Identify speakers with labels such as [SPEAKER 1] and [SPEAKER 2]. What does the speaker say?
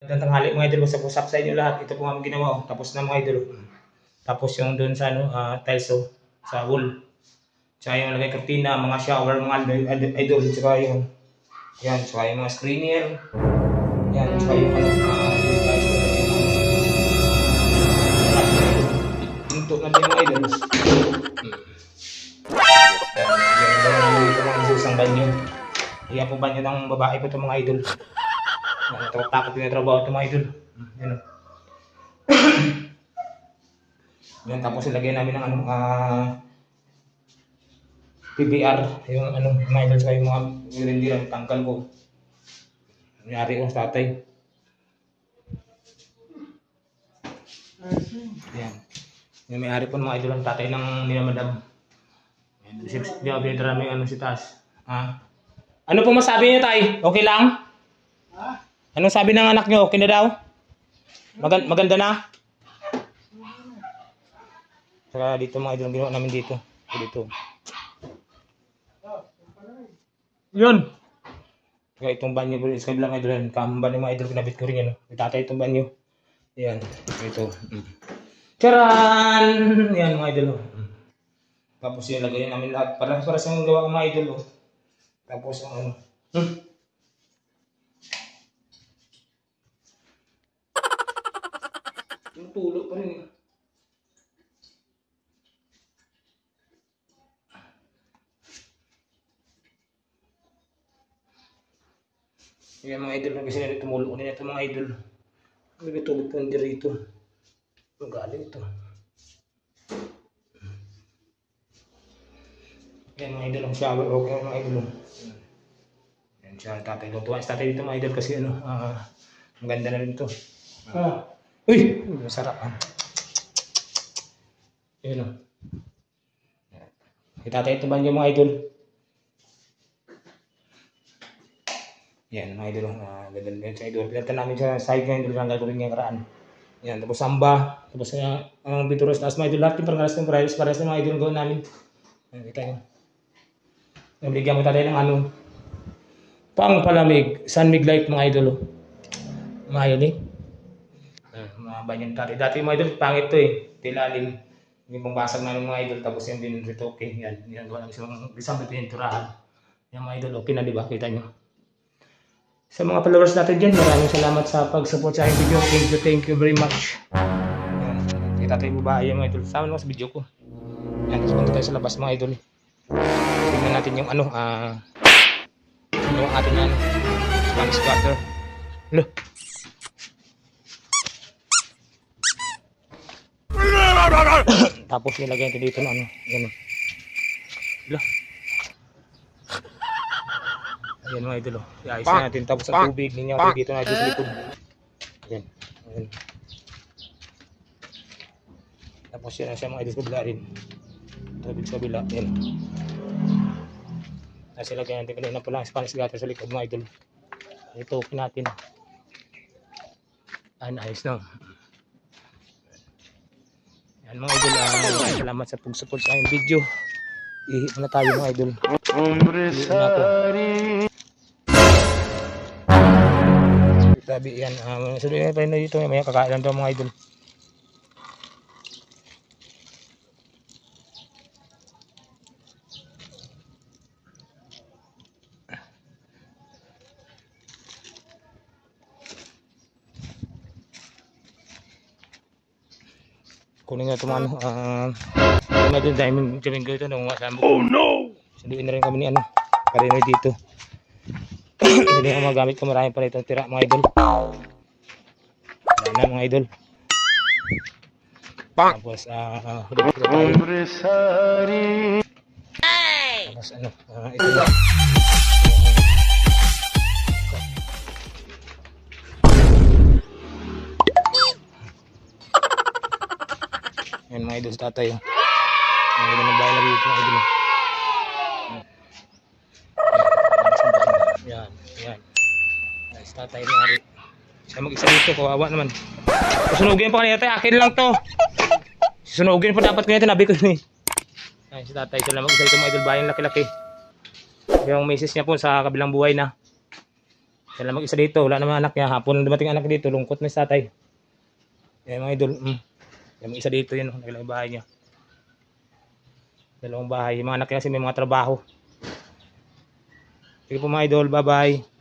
[SPEAKER 1] Magandang tanghali mga idol, usap-usap sa inyo lahat. Ito po ang ginawa, tapos na mga idol. Tapos yung dun sa tiles sa wall. Tsaka yung lagay kortina, mga shower, mga idol. Tsaka yung, yan, tsaka yung mga screener. Yan, tsaka yung yung tiles na untuk natin mga idol. Yan, gawin namin dito mga isang banyo. Iyan po banyo ng babae po ito mga idol. Takot yung trabaho ito mga idol. Yan o. Yan, tapos ilagay namin ng PBR, yung mga idol sa yung mga rindiran, tanggal ko. Nangyari ko sa tatay. Yan. Yung may-ari po ng mga idol ang tatay ng ninamadam. Yan, binidra namin si taas. Ano po masabi niyo tay? Okay lang? Anong sabi ng anak nyo? Okay na daw? Maganda na? Saka dito mga idol, ginawa namin dito. Dito. Yun! Saka itong banyo po, isa bilang idol. Kamban ng mga idol, kinabit ko rin yan. Itatay itong banyo. Yan. Ito. Charan! Yan mga idol. Tapos yung lagayan namin lahat. Para sa gawa ng mga idol. Tapos yung tulog pa rin. Yan mga idol, kasi na tumulog ko na ito mga idol. May tulog po hindi rito. Magaling ito. Yan mga idol, ang shower. Okay mga idol. Yan siya, tatay. Lutuan sa tatay dito mga idol kasi maganda na rin ito. Uy! Masarap Yun o. Itatay ito ba niyo mga idol? Yan mga idol. Ganda sa idol. Pinata namin sa side nga idol ang gagawin niya karaan. Yan. Tapos samba. Tapos ang bituros. Tapos mga idol lahat yung pares ng mga idol gawin namin. Yan, kita nyo. Nabigyan mo tayo ng pang palamig. Sunmig light mga idol. Mayon mga banyan tatay. Dati mga idol, pangit to tilalim. Yung pangbasag namin mga idol, tapos yan din retoke. Yan, ginagawa namin sa mga isang pininturahan. Yan mga idol, okay na diba? Kita nyo. Sa mga followers natin dyan, maraming salamat sa pag-support sa aking video. Thank you very much. Yan, kita tayo babae mga idol. Sama naman sa video ko. Yan, tapos punta tayo sa labas mga idol. Tingnan natin yung yung ating Spanish cutter. Look. Tapos nilagay natin dito ng gano'n. Ayan mga idol. Iayusin natin tapos ang tubig ninyo dito na dito sa likod. Ayan. Tapos yan na siya mga idol sa kabila rin. Tubig sa kabila. Ayan. Tapos ilagay natin kanina po lang Spanish gutter sa likod mga idol. Ito open natin. Ayos na. Yan mga idol, salamat sa pag-support sa aking video. Ihip na tayo mga idol. Sabi yan, sabi tayo na dito, may kakailan daw mga idol. Kunin nga ito mga na din diamond ko ito nung masama ko. Oh no! Sunduin na rin kami ni karinoy dito. Hindi ko magamit ko, marami pa rin tira mga idol. Yan na mga idol. Tapos huli ko tayo. Tapos ito lang. Yan mga idol sa tatay. Ang ganda ng bahay na dito mga idol. Yan. Sa tatay na rin. Siya mag-isa dito, kawawa naman. Susunugin pa kanina tayo, akin lang to. Susunugin pa dapat kanina, tinabi ko yun Yan si tatay, sila mag-isa dito mga idol bayan, laki-laki. Yung misis niya po sa kabilang buhay na. Yan lang mag-isa dito. Wala naman anak niya. Hapon dumating anak dito. Lungkot na si tatay. Yan mga idol. Yan mag-isa dito yun. Nagilang bahay niya. Dalawang bahay. Yung mga anak niya kasi may mga trabaho. Sige po mga idol. Bye bye.